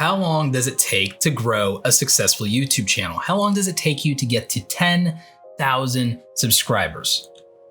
How long does it take to grow a successful YouTube channel? How long does it take you to get to 10,000 subscribers?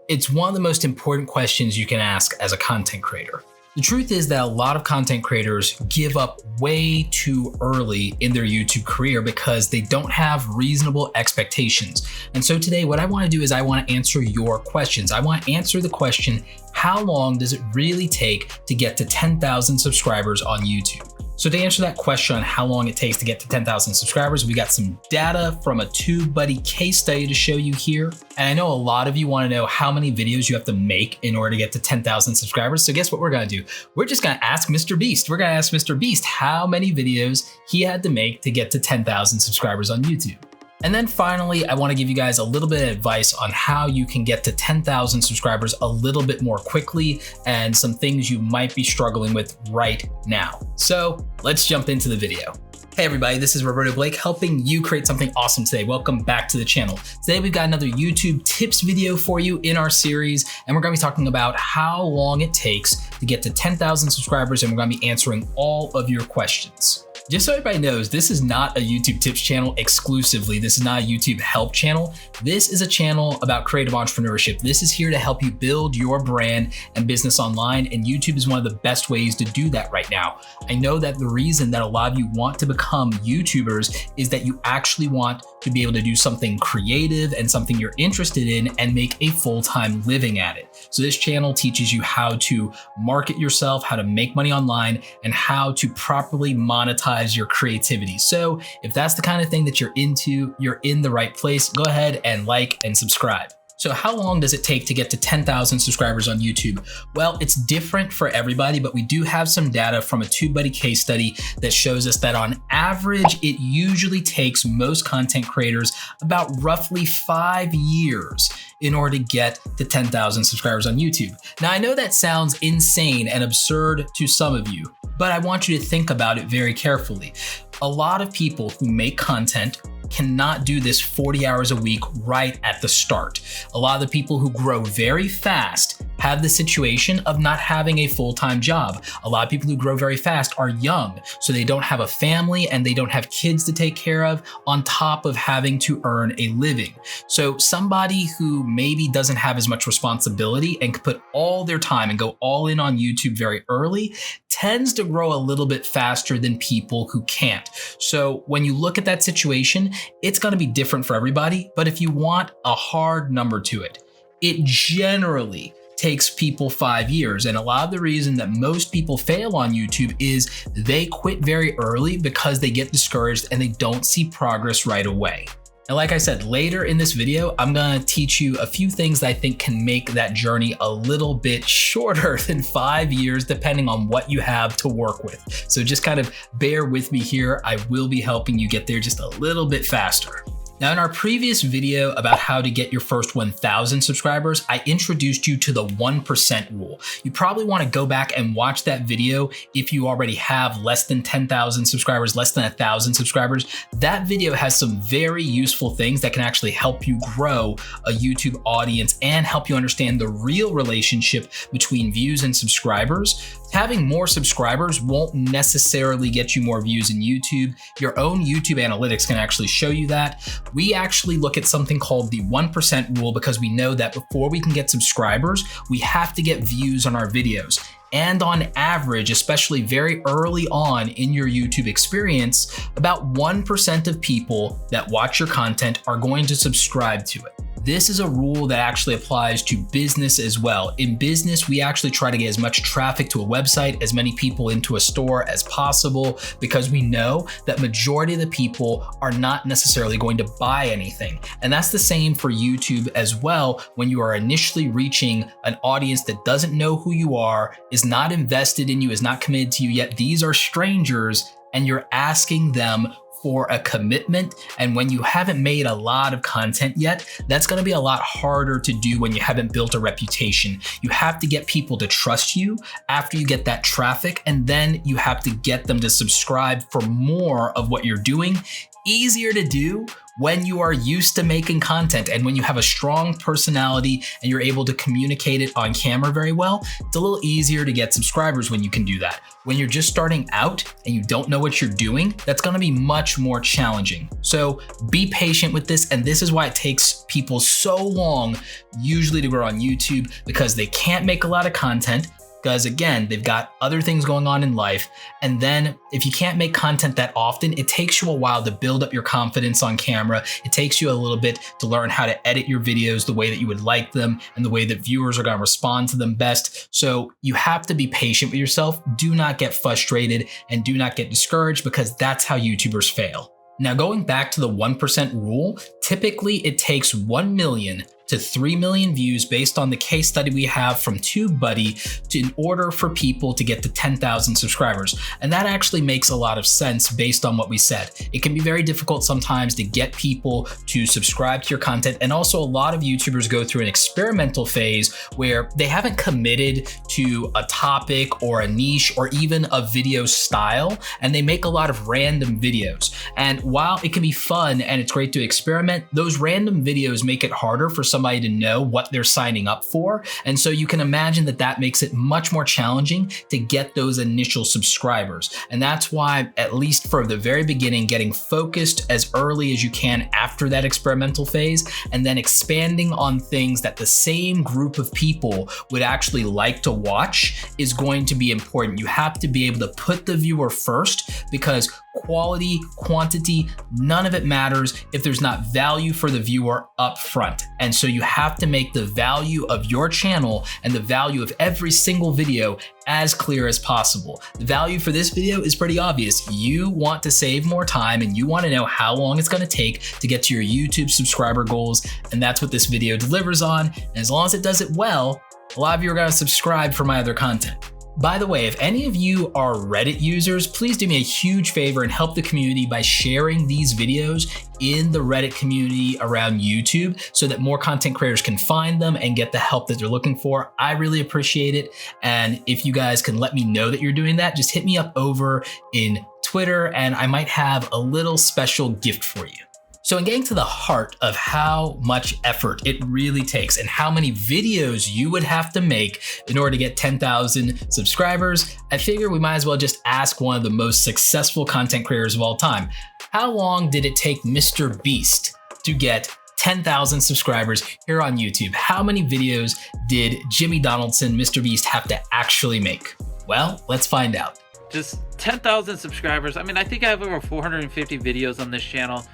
It's one of the most important questions you can ask as a content creator. The truth is that a lot of content creators give up way too early in their YouTube career because they don't have reasonable expectations. And so today what I want to do is I want to answer your questions. I want to answer the question, how long does it really take to get to 10,000 subscribers on YouTube? So to answer that question on how long it takes to get to 10,000 subscribers, we got some data from a TubeBuddy case study to show you here. And I know a lot of you want to know how many videos you have to make in order to get to 10,000 subscribers. So guess what we're going to do? We're just going to ask Mr. Beast. We're going to ask Mr. Beast how many videos he had to make to get to 10,000 subscribers on YouTube. And then finally, I want to give you guys a little bit of advice on how you can get to 10,000 subscribers a little bit more quickly and some things you might be struggling with right now. So let's jump into the video. Hey everybody, this is Roberto Blake helping you create something awesome today. Welcome back to the channel. Today we've got another YouTube tips video for you in our series, and we're going to be talking about how long it takes to get to 10,000 subscribers, and we're going to be answering all of your questions. Just so everybody knows, this is not a YouTube tips channel exclusively. This is not a YouTube help channel. This is a channel about creative entrepreneurship. This is here to help you build your brand and business online, and YouTube is one of the best ways to do that right now. I know that the reason that a lot of you want to become YouTubers is that you actually want to be able to do something creative and something you're interested in and make a full-time living at it. So this channel teaches you how to market yourself, how to make money online, and how to properly monetize your creativity. So if that's the kind of thing that you're into, you're in the right place. Go ahead and like and subscribe. So how long does it take to get to 10,000 subscribers on YouTube? Well, it's different for everybody, but we do have some data from a TubeBuddy case study that shows us that on average, it usually takes most content creators about roughly 5 years in order to get to 10,000 subscribers on YouTube. Now, I know that sounds insane and absurd to some of you, but I want you to think about it very carefully. A lot of people who make content cannot do this 40 hours a week right at the start. A lot of the people who grow very fast have the situation of not having a full-time job. A lot of people who grow very fast are young, so they don't have a family and they don't have kids to take care of on top of having to earn a living. So somebody who maybe doesn't have as much responsibility and can put all their time and go all in on YouTube very early tends to grow a little bit faster than people who can't. So when you look at that situation, it's going to be different for everybody. But if you want a hard number to it, it generally takes people 5 years. And a lot of the reason that most people fail on YouTube is they quit very early because they get discouraged and they don't see progress right away. And like I said, later in this video, I'm gonna teach you a few things that I think can make that journey a little bit shorter than 5 years, depending on what you have to work with. So just kind of bear with me here. I will be helping you get there just a little bit faster. Now, in our previous video about how to get your first 1,000 subscribers, I introduced you to the 1% rule. You probably want to go back and watch that video if you already have less than 10,000 subscribers, less than 1,000 subscribers. That video has some very useful things that can actually help you grow a YouTube audience and help you understand the real relationship between views and subscribers. Having more subscribers won't necessarily get you more views in YouTube. Your own YouTube analytics can actually show you that. We actually look at something called the 1% rule because we know that before we can get subscribers, we have to get views on our videos. And on average, especially very early on in your YouTube experience, about 1% of people that watch your content are going to subscribe to it. This is a rule that actually applies to business as well. In business, we actually try to get as much traffic to a website, as many people into a store as possible, because we know that majority of the people are not necessarily going to buy anything. And that's the same for YouTube as well. When you are initially reaching an audience that doesn't know who you are, is not invested in you, is not committed to you yet, these are strangers, and you're asking them for a commitment. And when you haven't made a lot of content yet, that's going to be a lot harder to do when you haven't built a reputation. You have to get people to trust you after you get that traffic, and then you have to get them to subscribe for more of what you're doing. Easier to do When you are used to making content and when you have a strong personality and you're able to communicate it on camera very well, it's a little easier to get subscribers when you can do that. When you're just starting out and you don't know what you're doing, that's gonna be much more challenging. So be patient with this, and this is why it takes people so long usually to grow on YouTube, because they can't make a lot of content, because again, they've got other things going on in life. And then if you can't make content that often, it takes you a while to build up your confidence on camera. It takes you a little bit to learn how to edit your videos the way that you would like them and the way that viewers are gonna respond to them best. So you have to be patient with yourself. Do not get frustrated and do not get discouraged, because that's how YouTubers fail. Now, going back to the 1% rule, typically it takes 1 million to 3 million views based on the case study we have from TubeBuddy in order for people to get to 10,000 subscribers. And that actually makes a lot of sense based on what we said. It can be very difficult sometimes to get people to subscribe to your content. And also a lot of YouTubers go through an experimental phase where they haven't committed to a topic or a niche or even a video style, and they make a lot of random videos. And while it can be fun and it's great to experiment, those random videos make it harder for somebody to know what they're signing up for. And so you can imagine that that makes it much more challenging to get those initial subscribers. And that's why, at least for the very beginning, getting focused as early as you can after that experimental phase, and then expanding on things that the same group of people would actually like to watch is going to be important. You have to be able to put the viewer first, because quality, quantity, none of it matters if there's not value for the viewer up front. And so you have to make the value of your channel and the value of every single video as clear as possible. The value for this video is pretty obvious. You want to save more time and you want to know how long it's going to take to get to your YouTube subscriber goals. And that's what this video delivers on. And as long as it does it well, a lot of you are going to subscribe for my other content. By the way, if any of you are Reddit users, please do me a huge favor and help the community by sharing these videos in the Reddit community around YouTube so that more content creators can find them and get the help that they're looking for. I really appreciate it. And if you guys can let me know that you're doing that, just hit me up over in Twitter and I might have a little special gift for you. So in getting to the heart of how much effort it really takes and how many videos you would have to make in order to get 10,000 subscribers, I figure we might as well just ask one of the most successful content creators of all time. How long did it take Mr. Beast to get 10,000 subscribers here on YouTube? How many videos did Jimmy Donaldson, Mr. Beast, have to actually make? Well, let's find out. Just 10,000 subscribers. I mean, I think I have over 450 videos on this channel.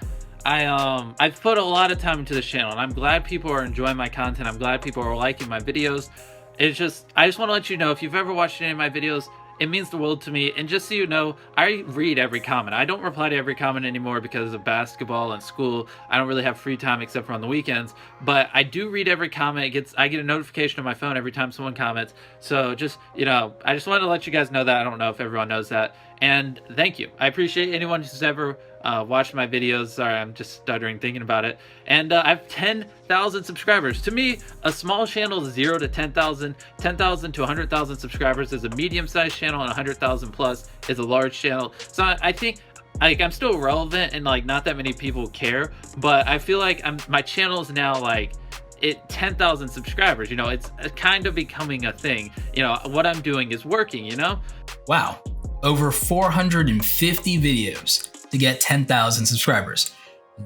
I've put a lot of time into this channel, and I'm glad people are enjoying my content. I'm glad people are liking my videos. I just want to let you know, if you've ever watched any of my videos, it means the world to me. And just so you know, I read every comment. I don't reply to every comment anymore because of basketball and school. I don't really have free time except for on the weekends, but I do read every comment. I get a notification on my phone every time someone comments. So just, you know, I just wanted to let you guys know that. I don't know if everyone knows that. And thank you. I appreciate anyone who's ever watched my videos. Sorry, I'm just stuttering thinking about it. And I have 10,000 subscribers. To me, a small channel is 0 to 10,000. 10,000 to 100,000 subscribers is a medium-sized channel, and 100,000 plus is a large channel. So I think I'm still relevant and like not that many people care, but I feel like my channel is now like 10,000 subscribers. You know, it's kind of becoming a thing. You know, what I'm doing is working, you know? Wow. Over 450 videos to get 10,000 subscribers.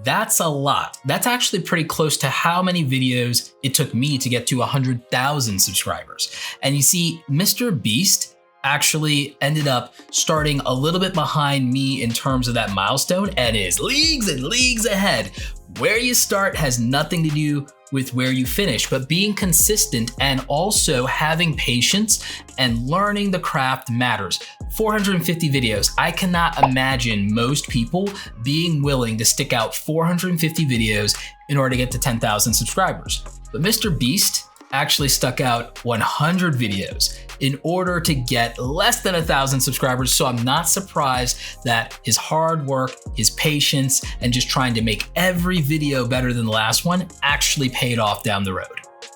That's a lot. That's actually pretty close to how many videos it took me to get to 100,000 subscribers. And you see, Mr. Beast actually ended up starting a little bit behind me in terms of that milestone and is leagues and leagues ahead. Where you start has nothing to do with where you finish, but being consistent and also having patience and learning the craft matters. 450 videos. I cannot imagine most people being willing to stick out 450 videos in order to get to 10,000 subscribers. But Mr. Beast actually stuck out 100 videos in order to get less than 1,000 subscribers. So I'm not surprised that his hard work, his patience, and just trying to make every video better than the last one actually paid off down the road.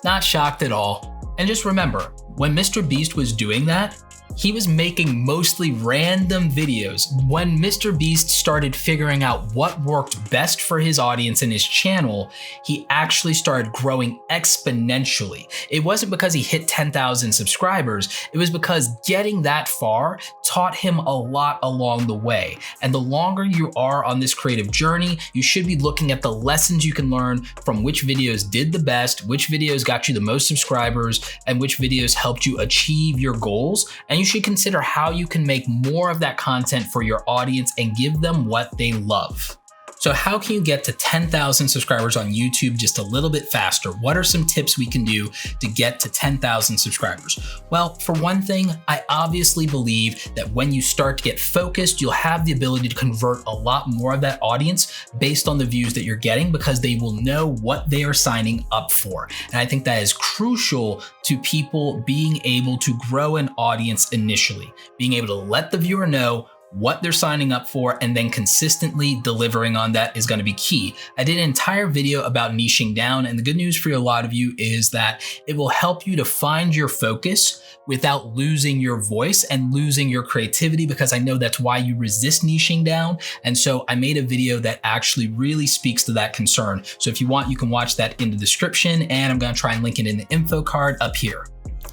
Not shocked at all. And just remember, when Mr. Beast was doing that, He was making mostly random videos. When Mr. Beast started figuring out what worked best for his audience and his channel, he actually started growing exponentially. It wasn't because he hit 10,000 subscribers, it was because getting that far taught him a lot along the way. And the longer you are on this creative journey, you should be looking at the lessons you can learn from which videos did the best, which videos got you the most subscribers, and which videos helped you achieve your goals. And you should consider how you can make more of that content for your audience and give them what they love. So how can you get to 10,000 subscribers on YouTube just a little bit faster? What are some tips we can do to get to 10,000 subscribers? Well, for one thing, I obviously believe that when you start to get focused, you'll have the ability to convert a lot more of that audience based on the views that you're getting, because they will know what they are signing up for. And I think that is crucial to people being able to grow an audience initially, being able to let the viewer know what they're signing up for, and then consistently delivering on that is going to be key. I did an entire video about niching down, and the good news for a lot of you is that it will help you to find your focus without losing your voice and losing your creativity, because I know that's why you resist niching down. And so I made a video that actually really speaks to that concern. So if you want, you can watch that in the description, and I'm going to try and link it in the info card up here.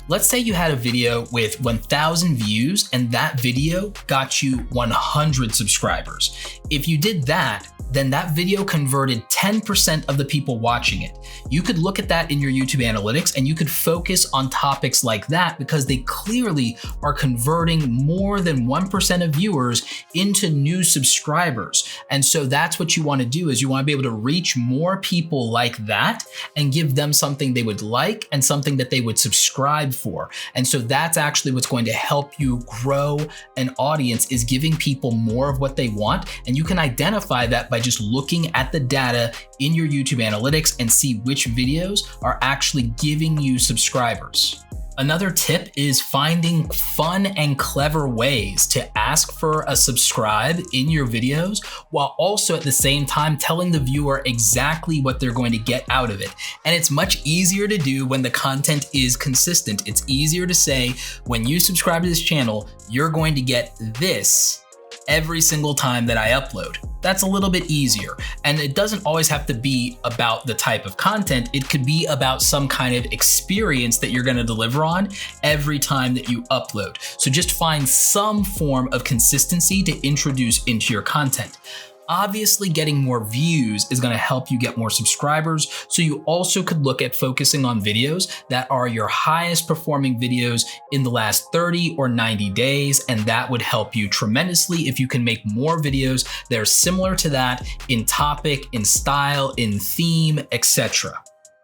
Let's say you had a video with 1,000 views and that video got you 100 subscribers. If you did that, then that video converted 10% of the people watching it. You could look at that in your YouTube analytics and you could focus on topics like that, because they clearly are converting more than 1% of viewers into new subscribers. And so that's what you want to do, is you want to be able to reach more people like that and give them something they would like and something that they would subscribe for. And so that's actually what's going to help you grow an audience, is giving people more of what they want. And you can identify that by just looking at the data in your YouTube analytics and see which videos are actually giving you subscribers. Another tip is finding fun and clever ways to ask for a subscribe in your videos, while also at the same time telling the viewer exactly what they're going to get out of it. And it's much easier to do when the content is consistent. It's easier to say, when you subscribe to this channel, you're going to get this every single time that I upload. That's a little bit easier. And it doesn't always have to be about the type of content. It could be about some kind of experience that you're going to deliver on every time that you upload. So just find some form of consistency to introduce into your content. Obviously, getting more views is going to help you get more subscribers. So you also could look at focusing on videos that are your highest performing videos in the last 30 or 90 days. And that would help you tremendously if you can make more videos that are similar to that in topic, in style, in theme, etc.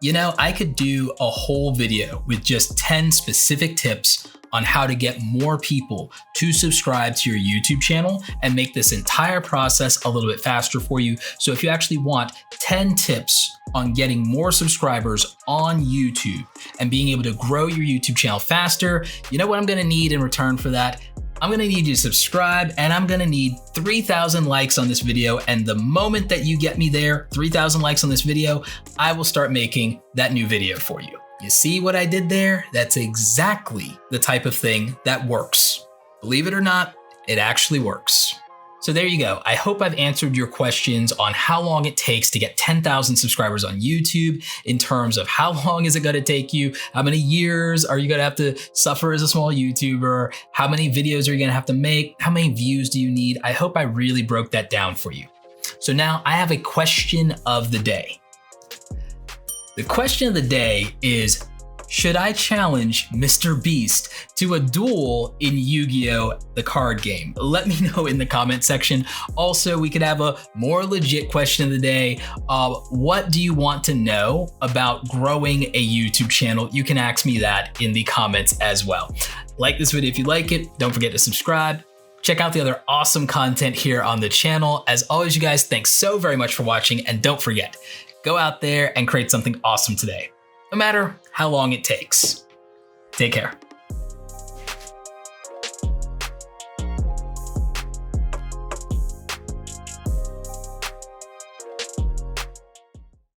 You know, I could do a whole video with just 10 specific tips on how to get more people to subscribe to your YouTube channel and make this entire process a little bit faster for you. So if you actually want 10 tips on getting more subscribers on YouTube and being able to grow your YouTube channel faster, you know what I'm gonna need in return for that? I'm gonna need you to subscribe, and I'm gonna need 3,000 likes on this video. And the moment that you get me there, 3,000 likes on this video, I will start making that new video for you. You see what I did there? That's exactly the type of thing that works. Believe it or not, it actually works. So there you go. I hope I've answered your questions on how long it takes to get 10,000 subscribers on YouTube, in terms of how long is it going to take you? How many years are you going to have to suffer as a small YouTuber? How many videos are you going to have to make? How many views do you need? I hope I really broke that down for you. So now I have a question of the day. The question of the day is, should I challenge Mr. Beast to a duel in Yu-Gi-Oh! The card game? Let me know in the comment section. Also, we could have a more legit question of the day. What do you want to know about growing a YouTube channel? You can ask me that in the comments as well. Like this video if you like it. Don't forget to subscribe. Check out the other awesome content here on the channel. As always, you guys, thanks so very much for watching. And don't forget, go out there and create something awesome today, no matter how long it takes. Take care.